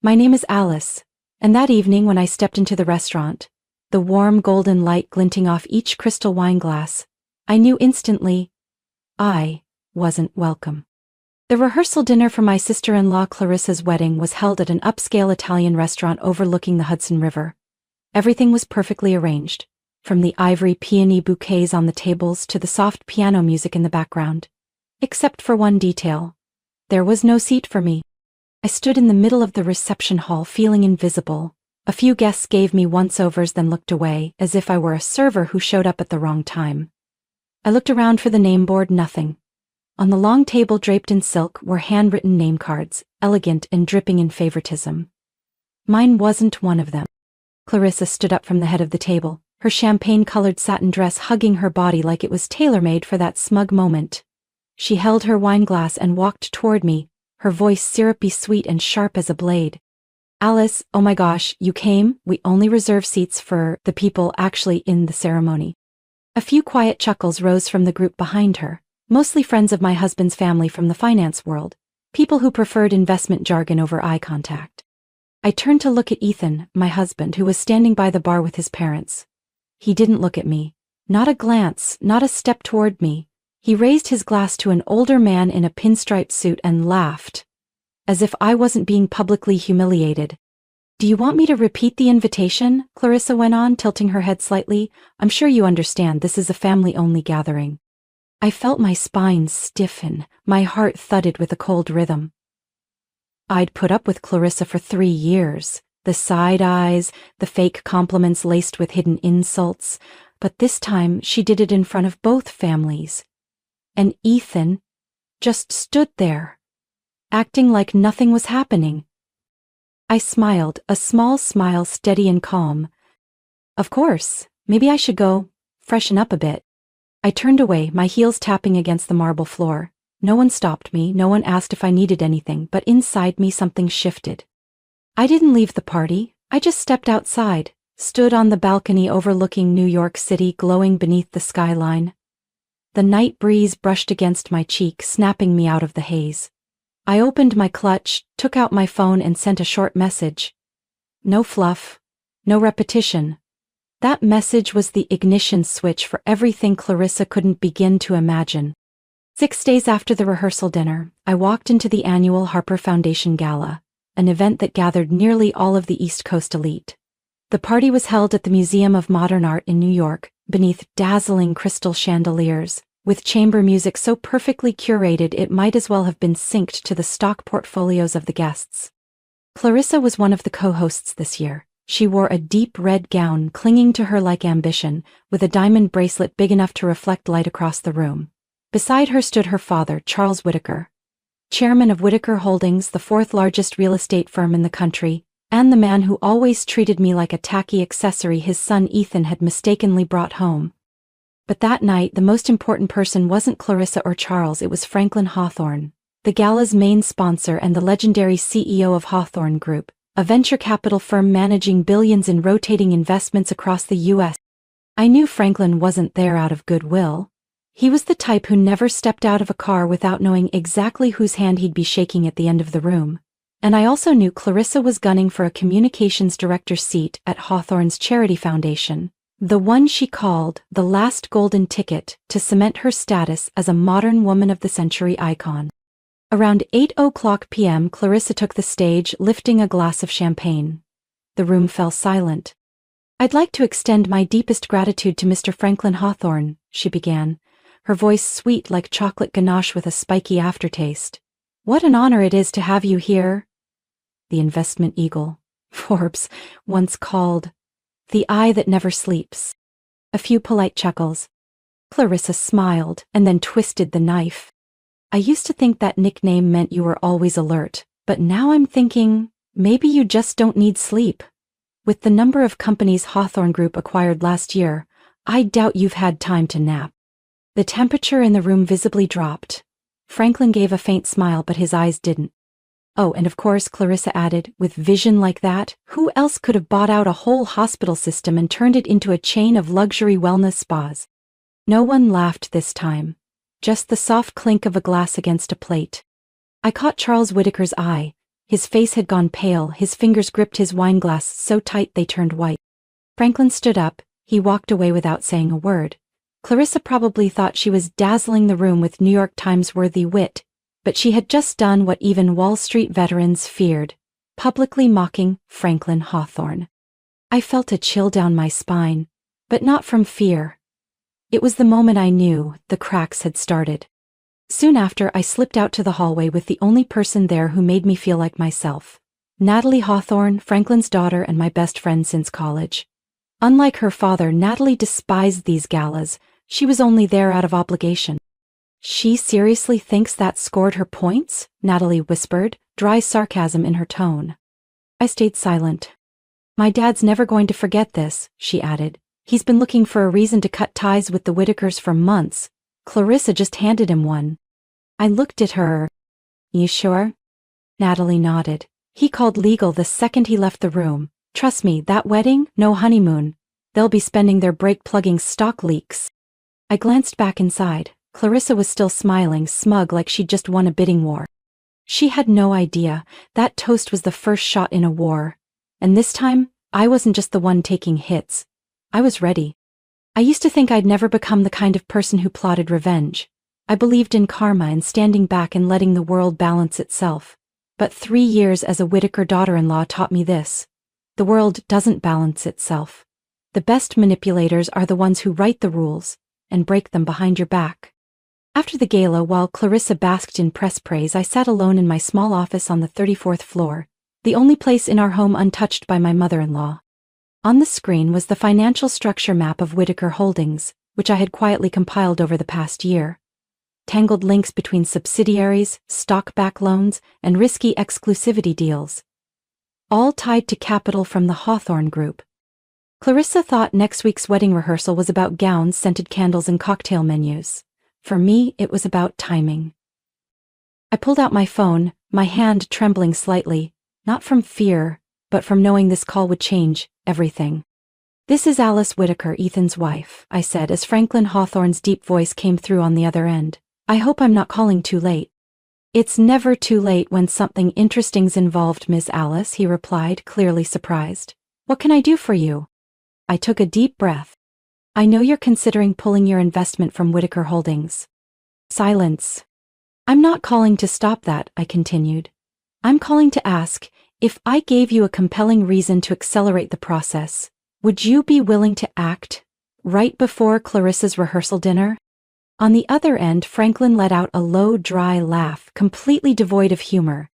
My name is Alice, and that evening when I stepped into the restaurant, the warm golden light glinting off each crystal wine glass, I knew instantly I wasn't welcome. The rehearsal dinner for my sister-in-law Clarissa's wedding was held at an upscale Italian restaurant overlooking the Hudson River. Everything was perfectly arranged, from the ivory peony bouquets on the tables to the soft piano music in the background. Except for one detail. There was no seat for me. I stood in the middle of the reception hall feeling invisible. A few guests gave me once-overs then looked away, as if I were a server who showed up at the wrong time. I looked around for the name board, nothing. On the long table draped in silk were handwritten name cards, elegant and dripping in favoritism. Mine wasn't one of them. Clarissa stood up from the head of the table, her champagne-colored satin dress hugging her body like it was tailor-made for that smug moment. She held her wine glass and walked toward me, her voice syrupy sweet and sharp as a blade. Alice, oh my gosh, you came? We only reserve seats for the people actually in the ceremony. A few quiet chuckles rose from the group behind her, mostly friends of my husband's family from the finance world, people who preferred investment jargon over eye contact. I turned to look at Ethan, my husband, who was standing by the bar with his parents. He didn't look at me. Not a glance, not a step toward me. He raised his glass to an older man in a pinstripe suit and laughed, as if I wasn't being publicly humiliated. Do you want me to repeat the invitation? Clarissa went on, tilting her head slightly. I'm sure you understand this is a family-only gathering. I felt my spine stiffen, my heart thudded with a cold rhythm. I'd put up with Clarissa for 3 years, the side eyes, the fake compliments laced with hidden insults, but this time she did it in front of both families. And Ethan just stood there, acting like nothing was happening. I smiled, a small smile steady and calm. Of course, maybe I should go freshen up a bit. I turned away, my heels tapping against the marble floor. No one stopped me, no one asked if I needed anything, but inside me something shifted. I didn't leave the party, I just stepped outside, stood on the balcony overlooking New York City glowing beneath the skyline. The night breeze brushed against my cheek, snapping me out of the haze. I opened my clutch, took out my phone and sent a short message. No fluff, no repetition. That message was the ignition switch for everything Clarissa couldn't begin to imagine. 6 days after the rehearsal dinner, I walked into the annual Harper Foundation Gala, an event that gathered nearly all of the East Coast elite. The party was held at the Museum of Modern Art in New York, beneath dazzling crystal chandeliers, with chamber music so perfectly curated it might as well have been synced to the stock portfolios of the guests. Clarissa was one of the co-hosts this year. She wore a deep red gown clinging to her like ambition, with a diamond bracelet big enough to reflect light across the room. Beside her stood her father, Charles Whitaker, chairman of Whitaker Holdings, the 4th largest real estate firm in the country, and the man who always treated me like a tacky accessory his son Ethan had mistakenly brought home. But that night, the most important person wasn't Clarissa or Charles, it was Franklin Hawthorne, the gala's main sponsor and the legendary CEO of Hawthorne Group, a venture capital firm managing billions in rotating investments across the U.S. I knew Franklin wasn't there out of goodwill. He was the type who never stepped out of a car without knowing exactly whose hand he'd be shaking at the end of the room. And I also knew Clarissa was gunning for a communications director's seat at Hawthorne's charity foundation, the one she called the last golden ticket to cement her status as a modern woman of the century icon. Around 8:00 p.m. Clarissa took the stage, lifting a glass of champagne. The room fell silent. "I'd like to extend my deepest gratitude to Mr. Franklin Hawthorne," she began, her voice sweet like chocolate ganache with a spiky aftertaste. "What an honor it is to have you here." The investment eagle, Forbes, once called the eye that never sleeps. A few polite chuckles. Clarissa smiled and then twisted the knife. "I used to think that nickname meant you were always alert, but now I'm thinking, maybe you just don't need sleep. With the number of companies Hawthorne Group acquired last year, I doubt you've had time to nap." The temperature in the room visibly dropped. Franklin gave a faint smile, but his eyes didn't. "Oh, and of course," Clarissa added, "with vision like that, who else could have bought out a whole hospital system and turned it into a chain of luxury wellness spas?" No one laughed this time. Just the soft clink of a glass against a plate. I caught Charles Whitaker's eye, His face had gone pale, his fingers gripped his wineglass so tight they turned white. Franklin stood up, he walked away without saying a word. Clarissa probably thought she was dazzling the room with New York Times-worthy wit, but she had just done what even Wall Street veterans feared, publicly mocking Franklin Hawthorne. I felt a chill down my spine, but not from fear. It was the moment I knew the cracks had started. Soon after, I slipped out to the hallway with the only person there who made me feel like myself. Natalie Hawthorne, Franklin's daughter and my best friend since college. Unlike her father, Natalie despised these galas. She was only there out of obligation. "She seriously thinks that scored her points?" Natalie whispered, dry sarcasm in her tone. I stayed silent. "My dad's never going to forget this," she added. "He's been looking for a reason to cut ties with the Whitakers for months. Clarissa just handed him one." I looked at her. "You sure?" Natalie nodded. "He called legal the second he left the room. Trust me, that wedding, no honeymoon. They'll be spending their break plugging stock leaks." I glanced back inside. Clarissa was still smiling, smug like she'd just won a bidding war. She had no idea that toast was the first shot in a war. And this time, I wasn't just the one taking hits. I was ready. I used to think I'd never become the kind of person who plotted revenge. I believed in karma and standing back and letting the world balance itself. But 3 years as a Whitaker daughter-in-law taught me this. The world doesn't balance itself. The best manipulators are the ones who write the rules and break them behind your back. After the gala, while Clarissa basked in press praise, I sat alone in my small office on the 34th floor, the only place in our home untouched by my mother-in-law. On the screen was the financial structure map of Whitaker Holdings, which I had quietly compiled over the past year. Tangled links between subsidiaries, stock-back loans, and risky exclusivity deals. All tied to capital from the Hawthorne Group. Clarissa thought next week's wedding rehearsal was about gowns, scented candles, and cocktail menus. For me, it was about timing. I pulled out my phone, my hand trembling slightly, not from fear, but from knowing this call would change everything. "This is Alice Whitaker, Ethan's wife," I said as Franklin Hawthorne's deep voice came through on the other end. "I hope I'm not calling too late." "It's never too late when something interesting's involved, Miss Alice," he replied, clearly surprised. "What can I do for you?" I took a deep breath. "I know you're considering pulling your investment from Whitaker Holdings." Silence. "I'm not calling to stop that," I continued. "I'm calling to ask, if I gave you a compelling reason to accelerate the process, would you be willing to act right before Clarissa's rehearsal dinner?" On the other end, Franklin let out a low, dry laugh, completely devoid of humor.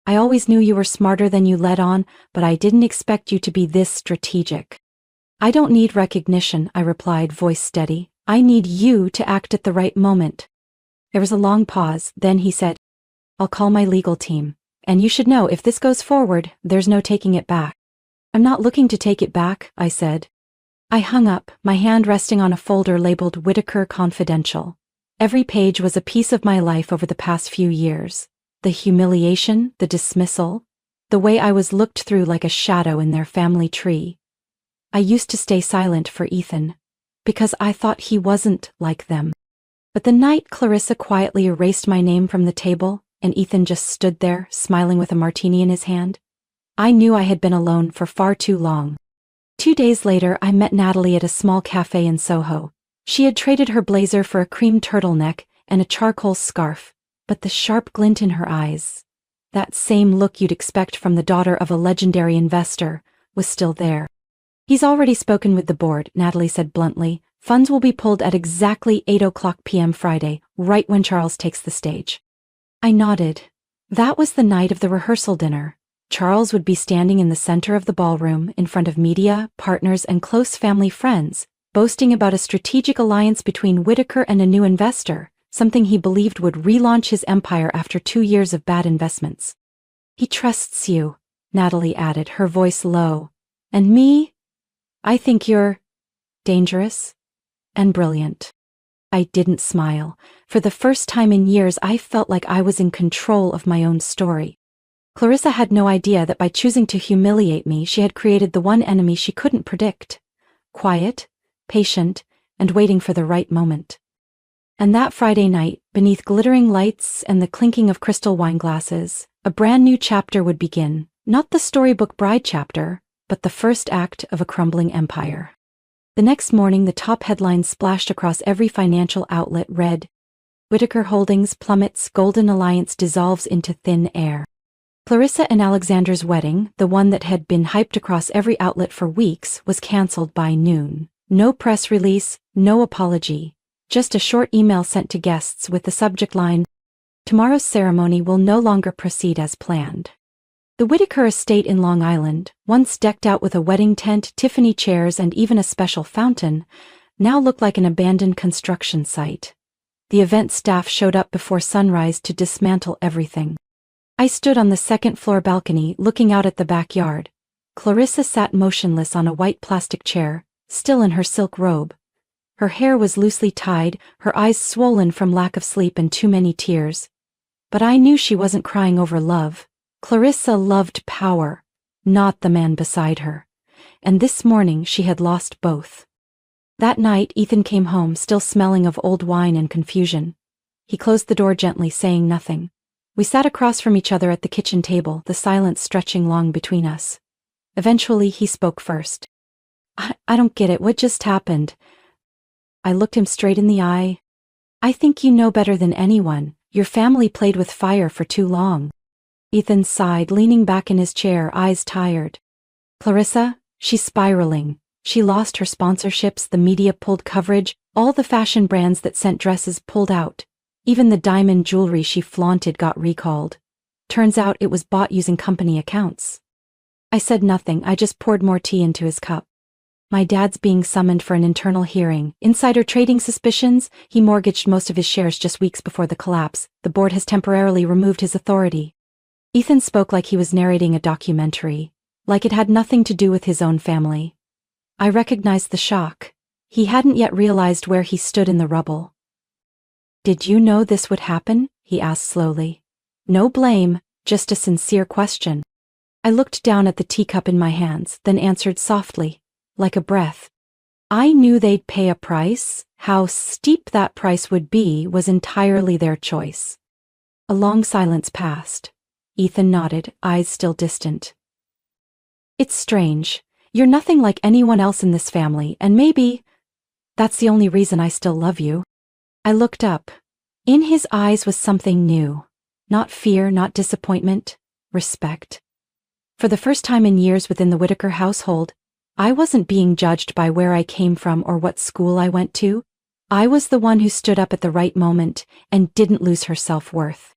"I always knew you were smarter than you let on, but I didn't expect you to be this strategic." "I don't need recognition," I replied, voice steady. "I need you to act at the right moment." There was a long pause, then he said, "I'll call my legal team. And you should know, if this goes forward, there's no taking it back." "I'm not looking to take it back," I said. I hung up, my hand resting on a folder labeled Whitaker Confidential. Every page was a piece of my life over the past few years. The humiliation, the dismissal, the way I was looked through like a shadow in their family tree. I used to stay silent for Ethan, because I thought he wasn't like them. But the night Clarissa quietly erased my name from the table, and Ethan just stood there, smiling with a martini in his hand, I knew I had been alone for far too long. 2 days later, I met Natalie at a small cafe in Soho. She had traded her blazer for a cream turtleneck and a charcoal scarf, but the sharp glint in her eyes, that same look you'd expect from the daughter of a legendary investor, was still there. "He's already spoken with the board," Natalie said bluntly. "Funds will be pulled at exactly 8:00 p.m. Friday, right when Charles takes the stage." I nodded. That was the night of the rehearsal dinner. Charles would be standing in the center of the ballroom, in front of media, partners, and close family friends, boasting about a strategic alliance between Whitaker and a new investor, something he believed would relaunch his empire after 2 years of bad investments. "He trusts you," Natalie added, her voice low. "And me? I think you're dangerous and brilliant." I didn't smile. For the first time in years, I felt like I was in control of my own story. Clarissa had no idea that by choosing to humiliate me, she had created the one enemy she couldn't predict. Quiet, patient, and waiting for the right moment. And that Friday night, beneath glittering lights and the clinking of crystal wine glasses, A brand new chapter would begin, not the storybook bride chapter, but the first act of a crumbling empire. The next morning, the top headlines splashed across every financial outlet read, Whitaker Holdings plummets, Golden Alliance dissolves into thin air. Clarissa and Alexander's wedding, the one that had been hyped across every outlet for weeks, was cancelled by noon. No press release, no apology, just a short email sent to guests with the subject line, Tomorrow's ceremony will no longer proceed as planned. The Whitaker estate in Long Island, once decked out with a wedding tent, Tiffany chairs, and even a special fountain, now looked like an abandoned construction site. The event staff showed up before sunrise to dismantle everything. I stood on the second-floor balcony looking out at the backyard. Clarissa sat motionless on a white plastic chair, still in her silk robe. Her hair was loosely tied, her eyes swollen from lack of sleep and too many tears. But I knew she wasn't crying over love. Clarissa loved power, not the man beside her. And this morning she had lost both. That night Ethan came home still smelling of old wine and confusion. He closed the door gently, saying nothing. We sat across from each other at the kitchen table, the silence stretching long between us. Eventually he spoke first. I don't get it, what just happened? I looked him straight in the eye. I think you know better than anyone. Your family played with fire for too long. Ethan sighed, leaning back in his chair, eyes tired. Clarissa, she's spiraling. She lost her sponsorships, the media pulled coverage, all the fashion brands that sent dresses pulled out. Even the diamond jewelry she flaunted got recalled. Turns out it was bought using company accounts. I said nothing, I just poured more tea into his cup. My dad's being summoned for an internal hearing. Insider trading suspicions, he mortgaged most of his shares just weeks before the collapse. The board has temporarily removed his authority. Ethan spoke like he was narrating a documentary, like it had nothing to do with his own family. I recognized the shock. He hadn't yet realized where he stood in the rubble. Did you know this would happen? He asked slowly. No blame, just a sincere question. I looked down at the teacup in my hands, then answered softly, like a breath. I knew they'd pay a price. How steep that price would be was entirely their choice. A long silence passed. Ethan nodded, eyes still distant. It's strange. You're nothing like anyone else in this family, and maybe that's the only reason I still love you. I looked up. In his eyes was something new. Not fear, not disappointment, respect. For the first time in years within the Whitaker household, I wasn't being judged by where I came from or what school I went to. I was the one who stood up at the right moment and didn't lose her self-worth.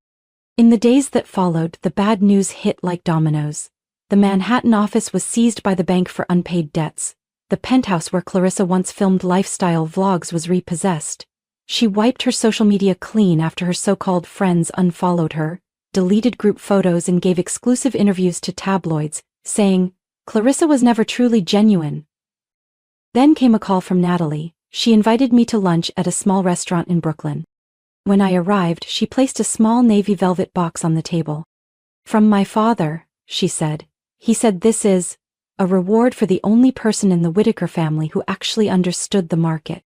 In the days that followed, the bad news hit like dominoes. The Manhattan office was seized by the bank for unpaid debts. The penthouse where Clarissa once filmed lifestyle vlogs was repossessed. She wiped her social media clean after her so-called friends unfollowed her, deleted group photos, and gave exclusive interviews to tabloids, saying, Clarissa was never truly genuine. Then came a call from Natalie. She invited me to lunch at a small restaurant in Brooklyn. When I arrived, she placed a small navy velvet box on the table. From my father, she said. He said this is a reward for the only person in the Whitaker family who actually understood the market.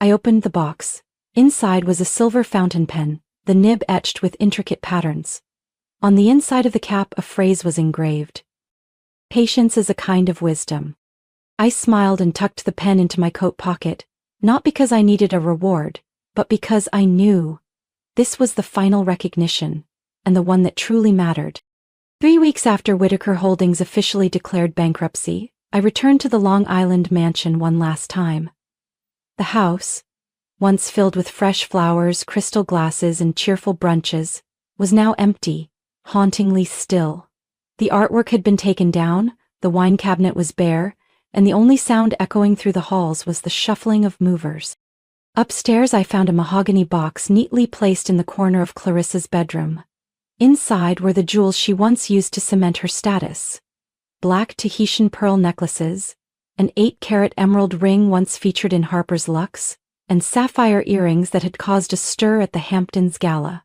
I opened the box. Inside was a silver fountain pen, the nib etched with intricate patterns. On the inside of the cap a phrase was engraved. Patience is a kind of wisdom. I smiled and tucked the pen into my coat pocket, not because I needed a reward, but because I knew this was the final recognition, and the one that truly mattered. 3 weeks after Whitaker Holdings officially declared bankruptcy, I returned to the Long Island mansion one last time. The house, once filled with fresh flowers, crystal glasses, and cheerful brunches, was now empty, hauntingly still. The artwork had been taken down, the wine cabinet was bare, and the only sound echoing through the halls was the shuffling of movers. Upstairs I found a mahogany box neatly placed in the corner of Clarissa's bedroom. Inside were the jewels she once used to cement her status. Black Tahitian pearl necklaces, an 8-carat emerald ring once featured in Harper's Luxe, and sapphire earrings that had caused a stir at the Hamptons Gala.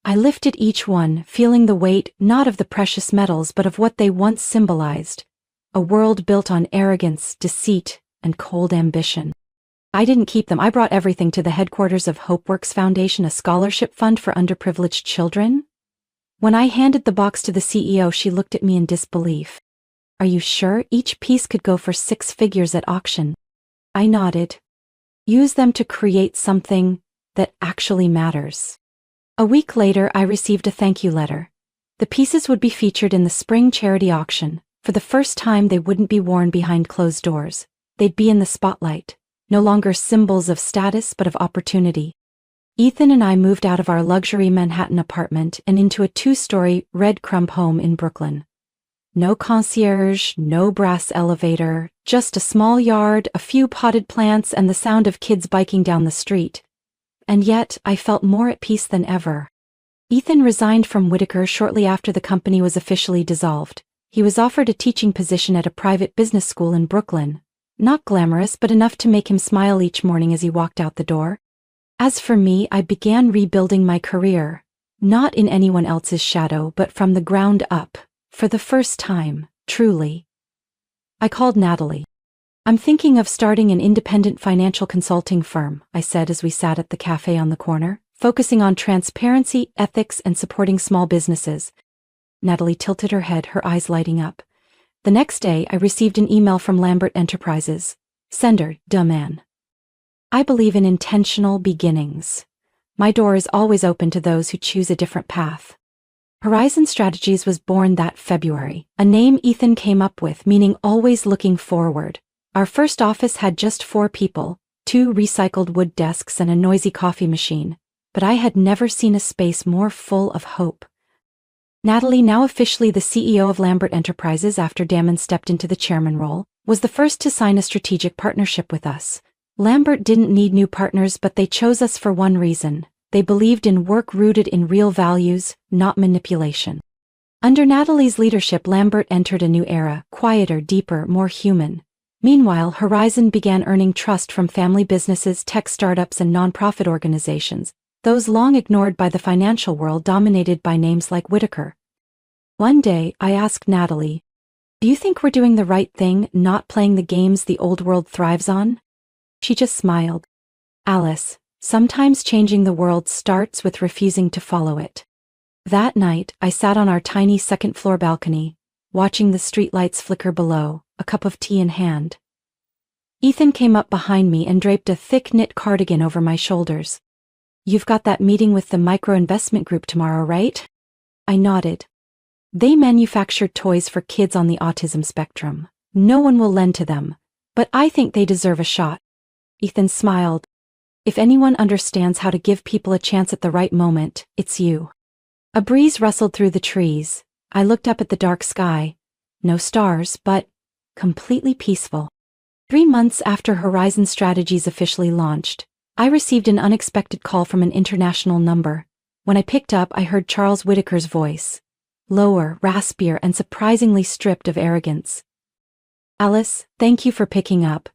I lifted each one, feeling the weight not of the precious metals but of what they once symbolized, a world built on arrogance, deceit, and cold ambition. I didn't keep them. I brought everything to the headquarters of HopeWorks Foundation, a scholarship fund for underprivileged children. When I handed the box to the CEO, she looked at me in disbelief. Are you sure? Each piece could go for 6 figures at auction. I nodded. Use them to create something that actually matters. A week later, I received a thank you letter. The pieces would be featured in the spring charity auction. For the first time, they wouldn't be worn behind closed doors. They'd be in the spotlight, no longer symbols of status but of opportunity. Ethan and I moved out of our luxury Manhattan apartment and into a 2-story red crumb home in Brooklyn. No concierge, no brass elevator, just a small yard, a few potted plants, and the sound of kids biking down the street. And yet, I felt more at peace than ever. Ethan resigned from Whitaker shortly after the company was officially dissolved. He was offered a teaching position at a private business school in Brooklyn. Not glamorous, but enough to make him smile each morning as he walked out the door. As for me, I began rebuilding my career, not in anyone else's shadow, but from the ground up, for the first time, truly. I called Natalie. I'm thinking of starting an independent financial consulting firm, I said as we sat at the cafe on the corner, focusing on transparency, ethics, and supporting small businesses. Natalie tilted her head, her eyes lighting up. The next day, I received an email from Lambert Enterprises. Sender, man. I believe in intentional beginnings. My door is always open to those who choose a different path. Horizon Strategies was born that February, a name Ethan came up with, meaning always looking forward. Our first office had just 4 people, 2 recycled wood desks and a noisy coffee machine, but I had never seen a space more full of hope. Natalie, now officially the CEO of Lambert Enterprises after Damon stepped into the chairman role, was the first to sign a strategic partnership with us. Lambert didn't need new partners, but they chose us for one reason. They believed in work rooted in real values, not manipulation. Under Natalie's leadership, Lambert entered a new era, quieter, deeper, more human. Meanwhile, Horizon began earning trust from family businesses, tech startups, and nonprofit organizations, those long ignored by the financial world dominated by names like Whitaker. One day, I asked Natalie, "Do you think we're doing the right thing, not playing the games the old world thrives on?" She just smiled. "Alice, sometimes changing the world starts with refusing to follow it." That night, I sat on our tiny second-floor balcony, watching the streetlights flicker below, a cup of tea in hand. Ethan came up behind me and draped a thick-knit cardigan over my shoulders. "You've got that meeting with the micro-investment group tomorrow, right?" I nodded. "They manufacture toys for kids on the autism spectrum. No one will lend to them, but I think they deserve a shot." Ethan smiled. "If anyone understands how to give people a chance at the right moment, it's you." A breeze rustled through the trees. I looked up at the dark sky. No stars, but completely peaceful. 3 months after Horizon Strategies officially launched, I received an unexpected call from an international number. When I picked up, I heard Charles Whitaker's voice. Lower, raspier, and surprisingly stripped of arrogance. "Alice, thank you for picking up.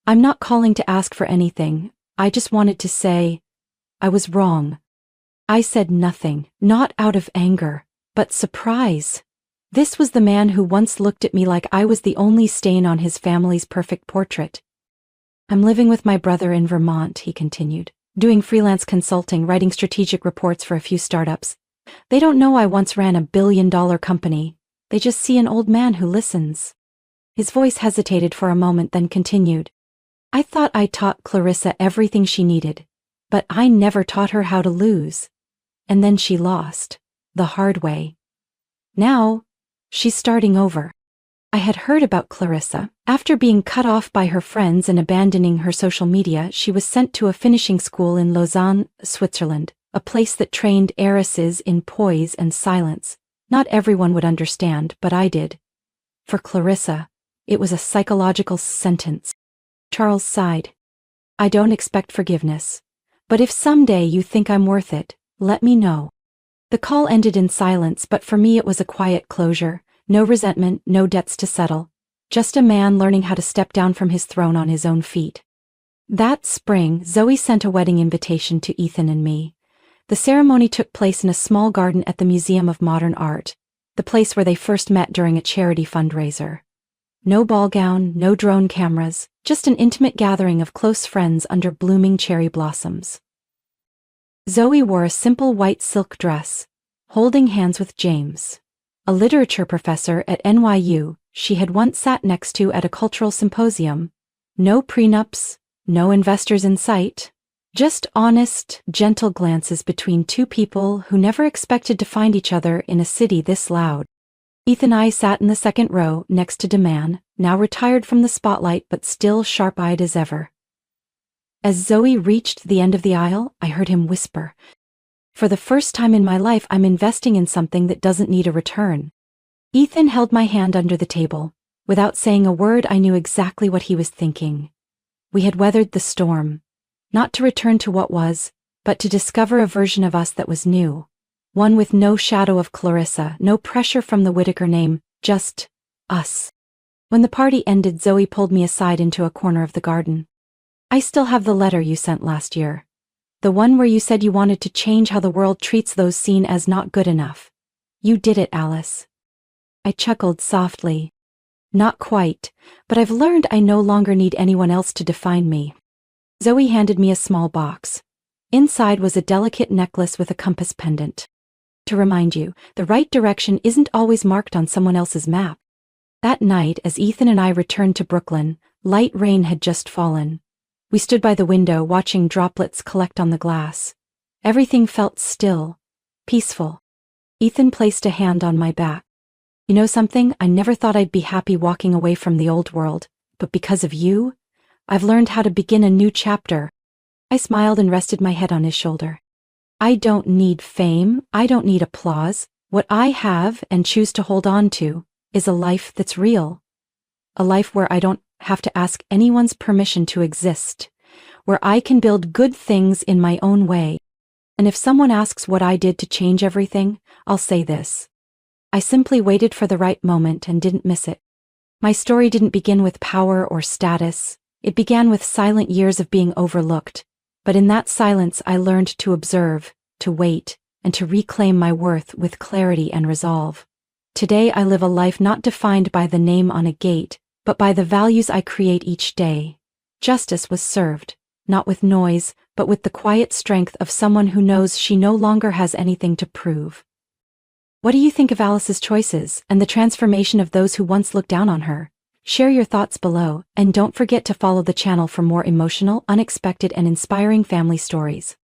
I'm not calling to ask for anything. I just wanted to say, I was wrong." I said nothing, not out of anger, but surprise. This was the man who once looked at me like I was the only stain on his family's perfect portrait. "I'm living with my brother in Vermont," he continued, "doing freelance consulting, writing strategic reports for a few startups. They don't know I once ran a billion-dollar company. They just see an old man who listens." His voice hesitated for a moment, then continued. "I thought I taught Clarissa everything she needed, but I never taught her how to lose. And then she lost, the hard way. Now, she's starting over." I had heard about Clarissa. After being cut off by her friends and abandoning her social media, she was sent to a finishing school in Lausanne, Switzerland, a place that trained heiresses in poise and silence. Not everyone would understand, but I did. For Clarissa, it was a psychological sentence. Charles sighed. "I don't expect forgiveness. But if someday you think I'm worth it, let me know." The call ended in silence, but for me it was a quiet closure. No resentment, no debts to settle. Just a man learning how to step down from his throne on his own feet. That spring, Zoe sent a wedding invitation to Ethan and me. The ceremony took place in a small garden at the Museum of Modern Art, the place where they first met during a charity fundraiser. No ball gown, no drone cameras, just an intimate gathering of close friends under blooming cherry blossoms. Zoe wore a simple white silk dress, holding hands with James, a literature professor at NYU she had once sat next to at a cultural symposium. No prenups, no investors in sight. Just honest, gentle glances between two people who never expected to find each other in a city this loud. Ethan and I sat in the second row next to DeMann, now retired from the spotlight but still sharp-eyed as ever. As Zoe reached the end of the aisle, I heard him whisper, "For the first time in my life, I'm investing in something that doesn't need a return." Ethan held my hand under the table. Without saying a word, I knew exactly what he was thinking. We had weathered the storm. Not to return to what was, but to discover a version of us that was new. One with no shadow of Clarissa, no pressure from the Whitaker name, just us. When the party ended, Zoe pulled me aside into a corner of the garden. "I still have the letter you sent last year. The one where you said you wanted to change how the world treats those seen as not good enough. You did it, Alice." I chuckled softly. "Not quite, but I've learned I no longer need anyone else to define me." Zoe handed me a small box. Inside was a delicate necklace with a compass pendant. "To remind you, the right direction isn't always marked on someone else's map." That night, as Ethan and I returned to Brooklyn, light rain had just fallen. We stood by the window watching droplets collect on the glass. Everything felt still, peaceful. Ethan placed a hand on my back. "You know something? I never thought I'd be happy walking away from the old world, but because of you, I've learned how to begin a new chapter." I smiled and rested my head on his shoulder. "I don't need fame, I don't need applause. What I have and choose to hold on to is a life that's real. A life where I don't have to ask anyone's permission to exist, where I can build good things in my own way. And if someone asks what I did to change everything, I'll say this: I simply waited for the right moment and didn't miss it. My story didn't begin with power or status. It began with silent years of being overlooked. But in that silence, I learned to observe, to wait, and to reclaim my worth with clarity and resolve. Today, I live a life not defined by the name on a gate, but by the values I create each day. Justice was served, not with noise, but with the quiet strength of someone who knows she no longer has anything to prove. What do you think of Alice's choices and the transformation of those who once looked down on her? Share your thoughts below, and don't forget to follow the channel for more emotional, unexpected, and inspiring family stories.